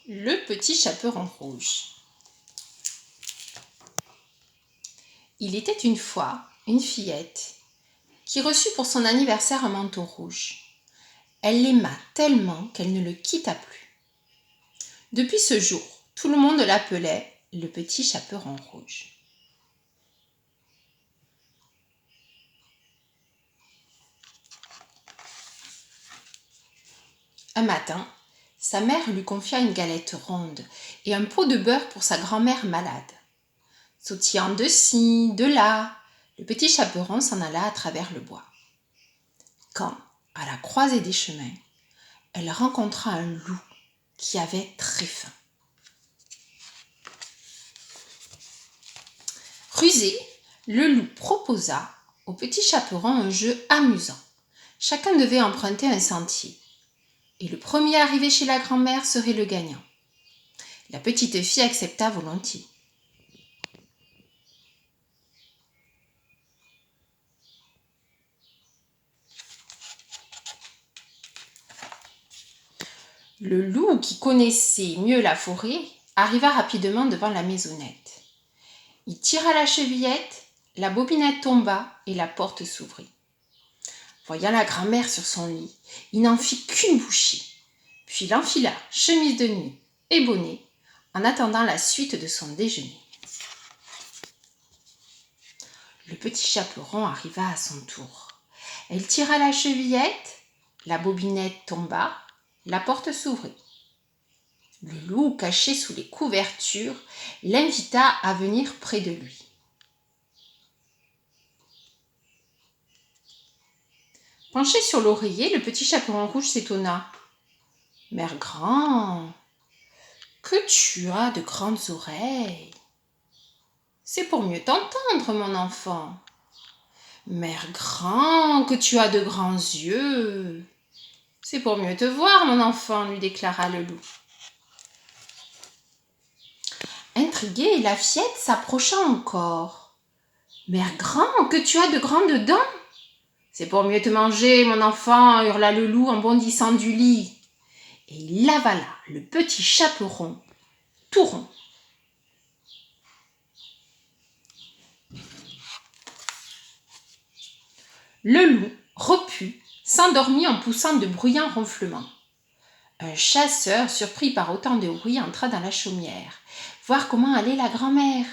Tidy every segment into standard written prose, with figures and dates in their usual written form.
Le petit chaperon rouge. Il était une fois une fillette qui reçut pour son anniversaire un manteau rouge. Elle l'aima tellement qu'elle ne le quitta plus. Depuis ce jour, tout le monde l'appelait le petit chaperon rouge. Un matin, sa mère lui confia une galette ronde et un pot de beurre pour sa grand-mère malade. Sautillant de ci, de là, le petit chaperon s'en alla à travers le bois. Quand, à la croisée des chemins, elle rencontra un loup qui avait très faim. Rusé, le loup proposa au petit chaperon un jeu amusant. Chacun devait emprunter un sentier, et le premier arrivé chez la grand-mère serait le gagnant. La petite fille accepta volontiers. Le loup, qui connaissait mieux la forêt, arriva rapidement devant la maisonnette. Il tira la chevillette, la bobinette tomba et la porte s'ouvrit. Voyant la grand-mère sur son lit, il n'en fit qu'une bouchée, puis il enfila chemise de nuit et bonnet en attendant la suite de son déjeuner. Le petit chaperon arriva à son tour. Elle tira la chevillette, la bobinette tomba, la porte s'ouvrit. Le loup, caché sous les couvertures, l'invita à venir près de lui. Penché sur l'oreiller, le petit chaperon rouge s'étonna. « Mère grand, que tu as de grandes oreilles. C'est pour mieux t'entendre, mon enfant. Mère grand, que tu as de grands yeux. C'est pour mieux te voir, mon enfant, lui déclara le loup. Intriguée, la fillette s'approcha encore. Mère grand, que tu as de grandes dents. C'est pour mieux te manger, mon enfant, hurla le loup en bondissant du lit. Et il avala le petit chaperon tout rond. Le loup, repu, s'endormit en poussant de bruyants ronflements. Un chasseur, surpris par autant de bruit, entra dans la chaumière, voir comment allait la grand-mère.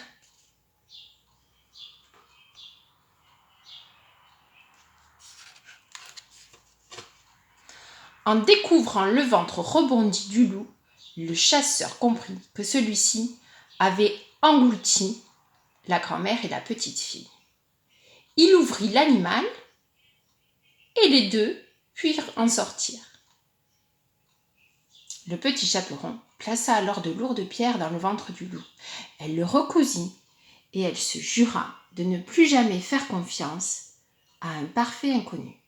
En découvrant le ventre rebondi du loup, le chasseur comprit que celui-ci avait englouti la grand-mère et la petite fille. Il ouvrit l'animal et les deux purent en sortir. Le petit chaperon plaça alors de lourdes pierres dans le ventre du loup. Elle le recousit et elle se jura de ne plus jamais faire confiance à un parfait inconnu.